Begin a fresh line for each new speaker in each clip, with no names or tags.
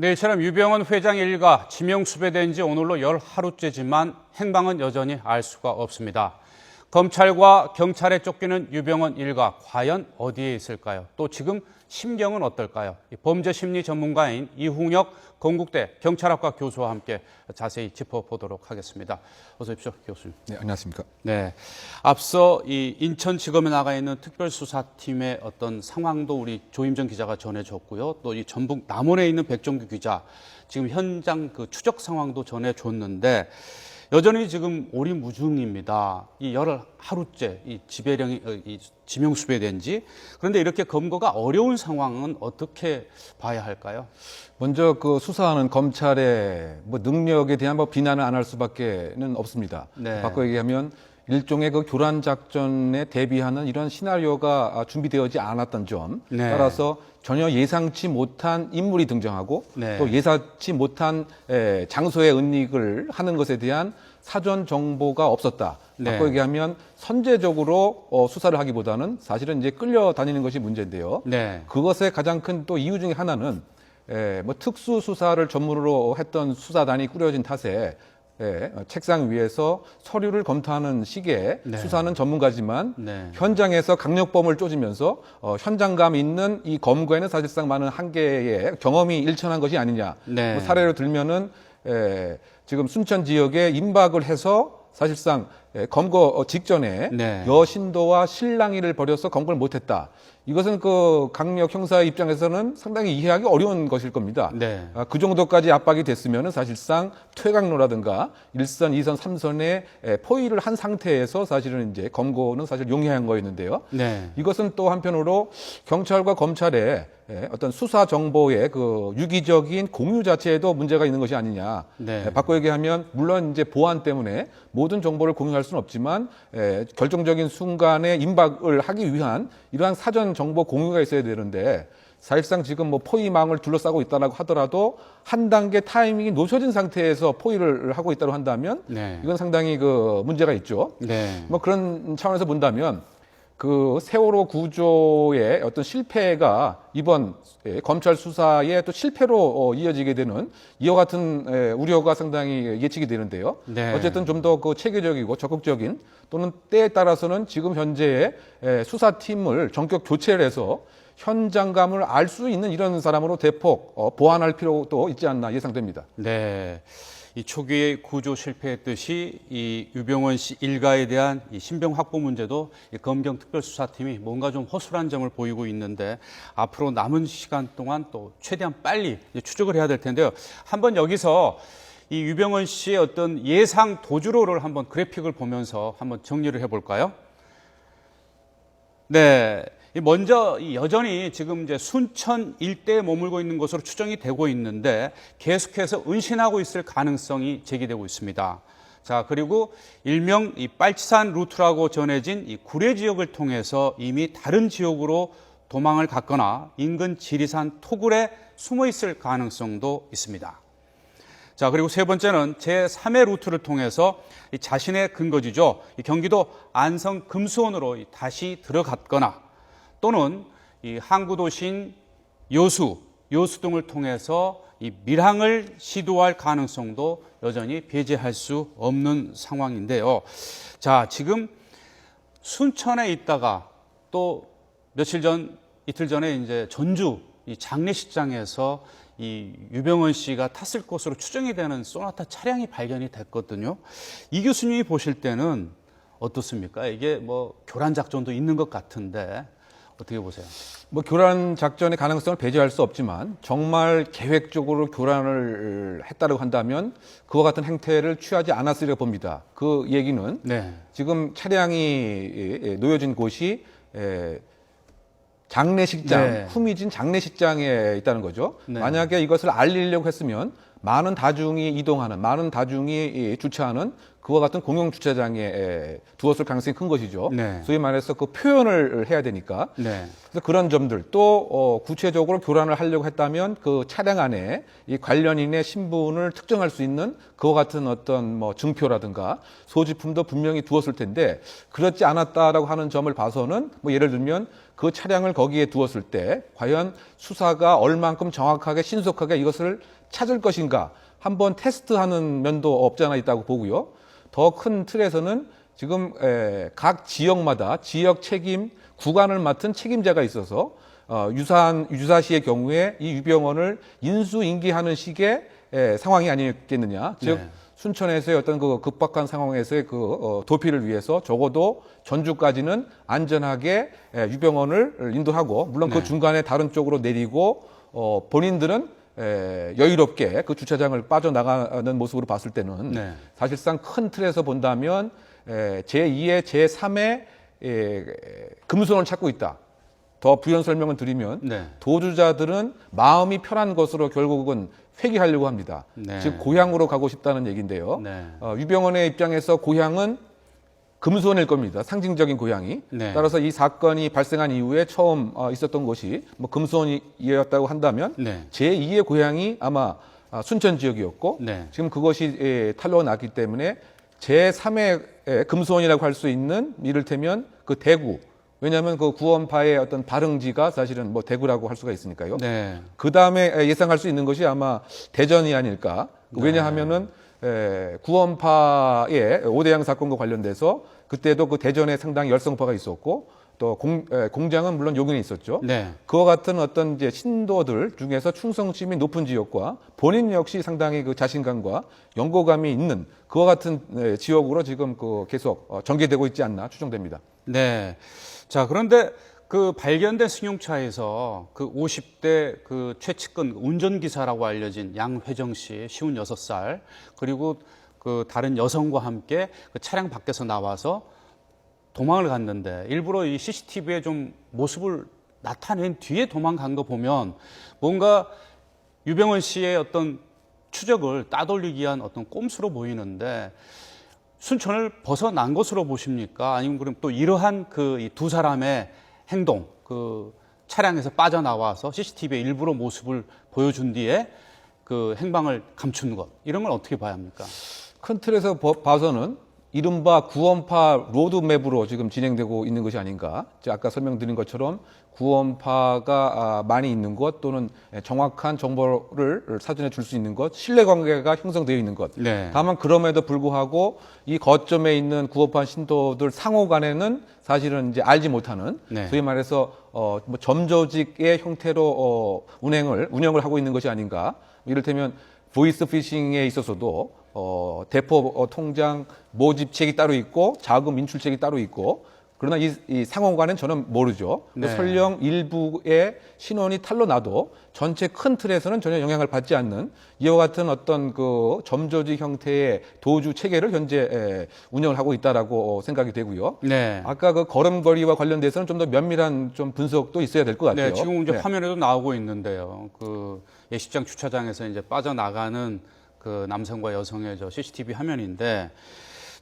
네, 이처럼 유병헌 회장 일가 지명 수배된 지 오늘로 10하루째지만 행방은 여전히 알 수가 없습니다. 검찰과 경찰에 쫓기는 유병헌 일가 과연 어디에 있을까요? 또 지금 심경은 어떨까요? 범죄심리 전문가인 이훈혁 건국대 경찰학과 교수와 함께 자세히 짚어보도록 하겠습니다. 어서 오십시오, 교수님.
네, 안녕하십니까.
네, 앞서 이 인천지검에 나가 있는 특별수사팀의 어떤 상황도 우리 조임정 기자가 전해줬고요. 또 이 전북 남원에 있는 백정규 기자 지금 현장 그 추적 상황도 전해줬는데 여전히 지금 오리무중입니다. 이 10하루째 이 지명 수배된 지. 그런데 이렇게 검거가 어려운 상황은 어떻게 봐야 할까요?
먼저 그 수사하는 검찰의 능력에 대한 비난을 안 할 수밖에는 없습니다.
네.
바꿔 얘기하면 일종의 그 교란 작전에 대비하는 이런 시나리오가 준비되어지 않았던 점,
네.
따라서 전혀 예상치 못한 인물이 등장하고
네.
또 예상치 못한 장소에 은닉을 하는 것에 대한 사전 정보가 없었다.
네.
바꿔 얘기하면 선제적으로 수사를 하기보다는 사실은 이제 끌려다니는 것이 문제인데요.
네.
그것의 가장 큰 또 이유 중에 하나는 특수 수사를 전문으로 했던 수사단이 꾸려진 탓에 책상 위에서 서류를 검토하는 시기에
네.
수사는 전문가지만
네.
현장에서 강력범을 쫓으면서 현장감 있는 이 검거에는 사실상 많은 한계의 경험이 일천한 것이 아니냐.
네.
사례로 들면은 지금 순천 지역에 임박을 해서 사실상 검거 직전에
네.
여신도와 실랑이를 벌여서 검거를 못했다. 이것은 그 강력 형사의 입장에서는 상당히 이해하기 어려운 것일 겁니다.
네.
그 정도까지 압박이 됐으면 사실상 퇴각로라든가 1선, 2선, 3선에 포위를 한 상태에서 사실은 이제 검거는 사실 용이한 거였는데요.
네.
이것은 또 한편으로 경찰과 검찰의 어떤 수사 정보의 그 유기적인 공유 자체에도 문제가 있는 것이 아니냐.
네.
바꿔 얘기하면 물론 이제 보안 때문에 모든 정보를 공유할 수는 없지만 결정적인 순간에 임박을 하기 위한 이러한 사전 정보 공유가 있어야 되는데 사실상 지금 포위망을 둘러싸고 있다라고 하더라도 한 단계 타이밍이 놓쳐진 상태에서 포위를 하고 있다고 한다면
네.
이건 상당히 그 문제가 있죠.
네.
그런 차원에서 본다면 그 세월호 구조의 어떤 실패가 이번 검찰 수사의 또 실패로 이어지게 되는 이와 같은 우려가 상당히 예측이 되는데요.
네.
어쨌든 좀 더 그 체계적이고 적극적인 또는 때에 따라서는 지금 현재의 수사팀을 전격 교체를 해서 현장감을 알 수 있는 이런 사람으로 대폭 보완할 필요도 있지 않나 예상됩니다.
네. 이 초기의 구조 실패했듯이 이 유병헌 씨 일가에 대한 이 신병 확보 문제도 이 검경 특별수사팀이 뭔가 좀 허술한 점을 보이고 있는데 앞으로 남은 시간 동안 또 최대한 빨리 추적을 해야 될 텐데요. 한번 여기서 이 유병헌 씨의 어떤 예상 도주로를 한번 그래픽을 보면서 한번 정리를 해볼까요? 네. 먼저 여전히 지금 이제 순천 일대에 머물고 있는 것으로 추정이 되고 있는데 계속해서 은신하고 있을 가능성이 제기되고 있습니다. 자, 그리고 일명 이 빨치산 루트라고 전해진 이 구례 지역을 통해서 이미 다른 지역으로 도망을 갔거나 인근 지리산 토굴에 숨어 있을 가능성도 있습니다. 자, 그리고 세 번째는 제3의 루트를 통해서 이 자신의 근거지죠. 이 경기도 안성 금수원으로 다시 들어갔거나 또는 이 항구 도시인 여수 등을 통해서 이 밀항을 시도할 가능성도 여전히 배제할 수 없는 상황인데요. 자, 지금 순천에 있다가 또 이틀 전에 이제 전주 이 장례식장에서 이 유병헌 씨가 탔을 것으로 추정이 되는 소나타 차량이 발견이 됐거든요. 이 교수님이 보실 때는 어떻습니까? 이게 교란 작전도 있는 것 같은데 어떻게 보세요?
교란 작전의 가능성을 배제할 수 없지만 정말 계획적으로 교란을 했다고 한다면 그와 같은 행태를 취하지 않았으리라 봅니다. 그 얘기는
네.
지금 차량이 놓여진 곳이 장례식장,
네.
후미진 장례식장에 있다는 거죠.
네.
만약에 이것을 알리려고 했으면 많은 다중이 이동하는, 많은 다중이 주차하는 그와 같은 공용 주차장에 두었을 가능성이 큰 것이죠.
네.
소위 말해서 그 표현을 해야 되니까.
네.
그래서 그런 점들 또 구체적으로 교란을 하려고 했다면 그 차량 안에 이 관련인의 신분을 특정할 수 있는 그와 같은 어떤 증표라든가 소지품도 분명히 두었을 텐데 그렇지 않았다라고 하는 점을 봐서는 예를 들면 그 차량을 거기에 두었을 때 과연 수사가 얼만큼 정확하게 신속하게 이것을 찾을 것인가 한번 테스트하는 면도 없지 않아 있다고 보고요. 더 큰 틀에서는 지금 각 지역마다 지역 책임 구간을 맡은 책임자가 있어서 유사시의 경우에 이 유병원을 인수인계하는 식의 상황이 아니겠느냐. 즉
네.
순천에서의 어떤 그 급박한 상황에서의 도피를 위해서 적어도 전주까지는 안전하게 유병원을 인도하고 물론
네.
그 중간에 다른 쪽으로 내리고 본인들은 여유롭게 그 주차장을 빠져나가는 모습으로 봤을 때는
네.
사실상 큰 틀에서 본다면 제2의 제3의 금손을 찾고 있다. 더 부연 설명을 드리면
네.
도주자들은 마음이 편한 것으로 결국은 회귀하려고 합니다.
네.
즉 고향으로 가고 싶다는 얘기인데요.
네.
유병원의 입장에서 고향은 금손일 겁니다. 상징적인 고향이.
네.
따라서 이 사건이 발생한 이후에 처음 있었던 곳이 뭐 금손이었다고 한다면
네.
제2의 고향이 아마 순천 지역이었고
네.
지금 그것이 탄로가 났기 때문에 제3의 금손이라고 할 수 있는 이를테면 그 대구. 왜냐하면 그 구원파의 어떤 발흥지가 사실은 뭐 대구라고 할 수가 있으니까요.
네.
그 다음에 예상할 수 있는 것이 아마 대전이 아닐까.
네.
왜냐하면은 구원파의 오대양 사건과 관련돼서 그때도 그 대전에 상당히 열성파가 있었고 또 공장은 물론 용인에 있었죠.
네.
그와 같은 어떤 이제 신도들 중에서 충성심이 높은 지역과 본인 역시 상당히 그 자신감과 연고감이 있는 그와 같은 지역으로 지금 그 계속 전개되고 있지 않나 추정됩니다.
네. 자, 그런데 그 발견된 승용차에서 그 50대 그 최측근 운전기사라고 알려진 양회정 씨, 56살, 그리고 그 다른 여성과 함께 그 차량 밖에서 나와서 도망을 갔는데 일부러 이 CCTV에 좀 모습을 나타낸 뒤에 도망간 거 보면 뭔가 유병원 씨의 어떤 추적을 따돌리기 위한 어떤 꼼수로 보이는데 순천을 벗어난 것으로 보십니까? 아니면 그럼 또 이러한 그 두 사람의 행동, 그 차량에서 빠져나와서 CCTV에 일부러 모습을 보여준 뒤에 그 행방을 감춘 것, 이런 걸 어떻게 봐야 합니까?
큰 틀에서 봐서는 이른바 구원파 로드맵으로 지금 진행되고 있는 것이 아닌가. 아까 설명드린 것처럼 구원파가 많이 있는 것 또는 정확한 정보를 사전에 줄 수 있는 것, 신뢰관계가 형성되어 있는 것.
네.
다만 그럼에도 불구하고 이 거점에 있는 구원파 신도들 상호 간에는 사실은 이제 알지 못하는
네.
소위 말해서 뭐 점조직의 형태로 운영을 하고 있는 것이 아닌가. 이를테면 보이스 피싱에 있어서도 대포 통장 모집책이 따로 있고 자금 인출책이 따로 있고 그러나 이 상호간은 저는 모르죠.
네.
설령 일부의 신원이 탄로 나도 전체 큰 틀에서는 전혀 영향을 받지 않는 이와 같은 어떤 그 점조직 형태의 도주 체계를 현재 운영을 하고 있다라고 생각이 되고요.
네.
아까 그 걸음걸이와 관련돼서는 좀 더 면밀한 좀 분석도 있어야 될 것 같아요.
네, 지금 이제
네.
화면에도 나오고 있는데요. 그 예식장 주차장에서 이제 빠져나가는 그 남성과 여성의 저 CCTV 화면인데,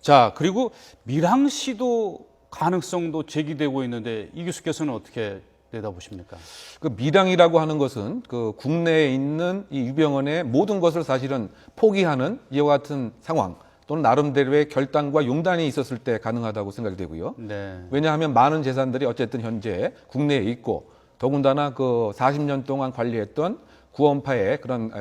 자, 그리고 밀항 시도 가능성도 제기되고 있는데 이 교수께서는 어떻게 내다보십니까?
그 밀항이라고 하는 것은 그 국내에 있는 이 유병원의 모든 것을 사실은 포기하는 이와 같은 상황 또는 나름대로의 결단과 용단이 있었을 때 가능하다고 생각이 되고요.
네.
왜냐하면 많은 재산들이 어쨌든 현재 국내에 있고 더군다나 그 40년 동안 관리했던 구원파의 그런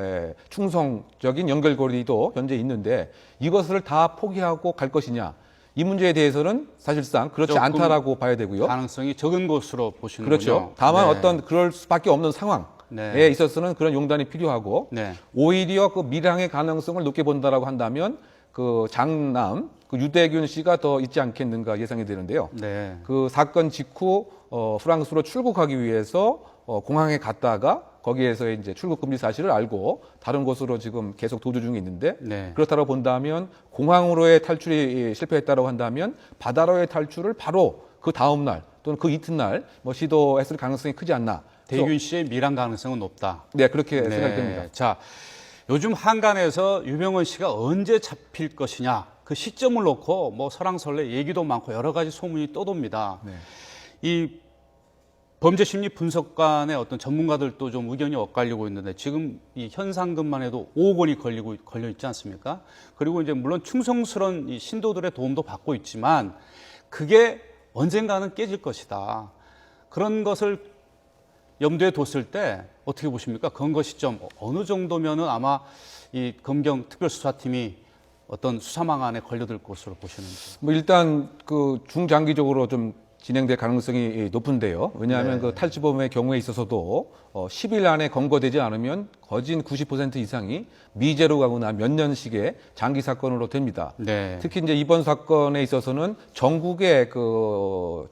충성적인 연결고리도 현재 있는데 이것을 다 포기하고 갈 것이냐 이 문제에 대해서는 사실상 그렇지
조금
않다라고 봐야 되고요.
가능성이 적은 것으로 보시는군요.
그렇죠. 다만
네.
어떤 그럴 수밖에 없는 상황에
네.
있어서는 그런 용단이 필요하고
네.
오히려 그 밀항의 가능성을 높게 본다라고 한다면 그 장남 그 유대균 씨가 더 있지 않겠는가 예상이 되는데요.
네.
그 사건 직후 프랑스로 출국하기 위해서 공항에 갔다가 거기에서 이제 출국 금지 사실을 알고 다른 곳으로 지금 계속 도주 중에 있는데
네.
그렇다고 본다면 공항으로의 탈출이 실패했다고 한다면 바다로의 탈출을 바로 그 다음 날 또는 그 이튿날 뭐 시도했을 가능성이 크지 않나.
대균 씨의 밀항 가능성은 높다.
네, 그렇게
네.
생각됩니다.
자, 요즘 한간에서 유병원 씨가 언제 잡힐 것이냐 그 시점을 놓고 뭐 설왕설래 얘기도 많고 여러 가지 소문이 떠돕니다.
네.
이 범죄심리 분석관의 어떤 전문가들도 좀 의견이 엇갈리고 있는데 지금 이 현상금만 해도 5억 원이 걸려 있지 않습니까? 그리고 이제 물론 충성스러운 이 신도들의 도움도 받고 있지만 그게 언젠가는 깨질 것이다. 그런 것을 염두에 뒀을 때 어떻게 보십니까? 근거 시점 어느 정도면은 아마 이 검경 특별수사팀이 어떤 수사망안에 걸려들 것으로 보시는지.
뭐 일단 그 중장기적으로 좀 진행될 가능성이 높은데요. 왜냐하면
네.
그 탈주범의 경우에 있어서도 10일 안에 검거되지 않으면 거진 90% 이상이 미제로 가거나 몇 년씩의 장기 사건으로 됩니다.
네.
특히 이제 이번 사건에 있어서는 전국에 그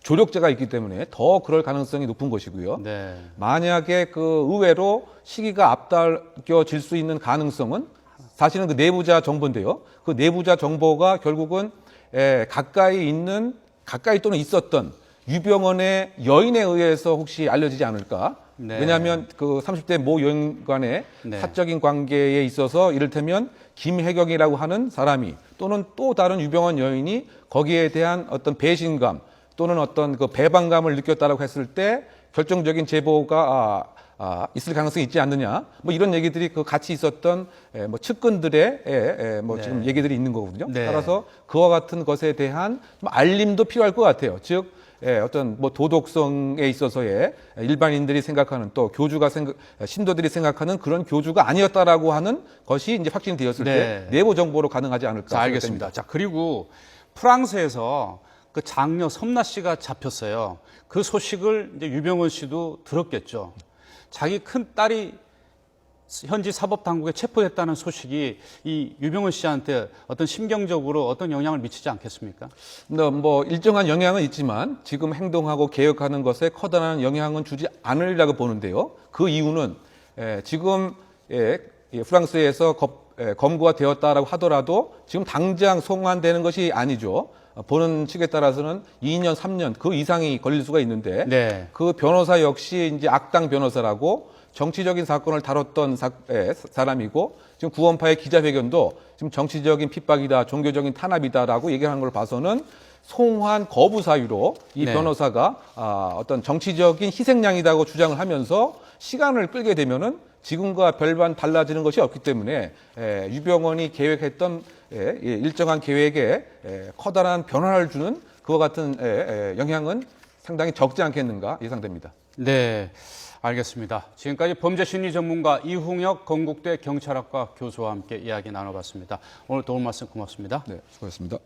조력자가 있기 때문에 더 그럴 가능성이 높은 것이고요.
네.
만약에 그 의외로 시기가 앞당겨질 수 있는 가능성은 사실은 그 내부자 정보인데요. 그 내부자 정보가 결국은 가까이 또는 있었던 유병헌의 여인에 의해서 혹시 알려지지 않을까?
네.
왜냐하면 그 30대 모 여인 간의
네.
사적인 관계에 있어서 이를테면 김혜경이라고 하는 사람이 또는 또 다른 유병헌 여인이 거기에 대한 어떤 배신감 또는 어떤 그 배반감을 느꼈다라고 했을 때 결정적인 제보가 있을 가능성이 있지 않느냐. 뭐 이런 얘기들이 그 같이 있었던 뭐 측근들의 뭐
네.
지금 얘기들이 있는 거거든요.
네.
따라서 그와 같은 것에 대한 좀 알림도 필요할 것 같아요. 즉 어떤 뭐 도덕성에 있어서의 일반인들이 생각하는 또 신도들이 생각하는 그런 교주가 아니었다라고 하는 것이 이제 확진이 되었을
네.
때 내부 정보로 가능하지 않을까.
자, 알겠습니다. 자, 그리고 프랑스에서 그 장녀 섬나 씨가 잡혔어요. 그 소식을 이제 유병헌 씨도 들었겠죠. 자기 큰 딸이 현지 사법 당국에 체포됐다는 소식이 이 유병헌 씨한테 어떤 심경적으로 어떤 영향을 미치지 않겠습니까?
뭐 일정한 영향은 있지만 지금 행동하고 개혁하는 것에 커다란 영향은 주지 않으리라고 보는데요. 그 이유는 지금 프랑스에서 검거가 되었다라고 하더라도 지금 당장 송환되는 것이 아니죠. 보는 측에 따라서는 2년, 3년 그 이상이 걸릴 수가 있는데
네.
그 변호사 역시 이제 악당 변호사라고 정치적인 사건을 다뤘던 사람이고 지금 구원파의 기자회견도 지금 정치적인 핍박이다, 종교적인 탄압이다라고 얘기하는 걸 봐서는 송환 거부 사유로 이
네.
변호사가 어떤 정치적인 희생양이라고 주장을 하면서 시간을 끌게 되면은 지금과 별반 달라지는 것이 없기 때문에 유병헌이 계획했던 일정한 계획에 커다란 변화를 주는 그와 같은 영향은 상당히 적지 않겠는가 예상됩니다.
네. 알겠습니다. 지금까지 범죄심리 전문가 이훈혁 건국대 경찰학과 교수와 함께 이야기 나눠봤습니다. 오늘 도움 말씀 고맙습니다.
네, 수고하셨습니다.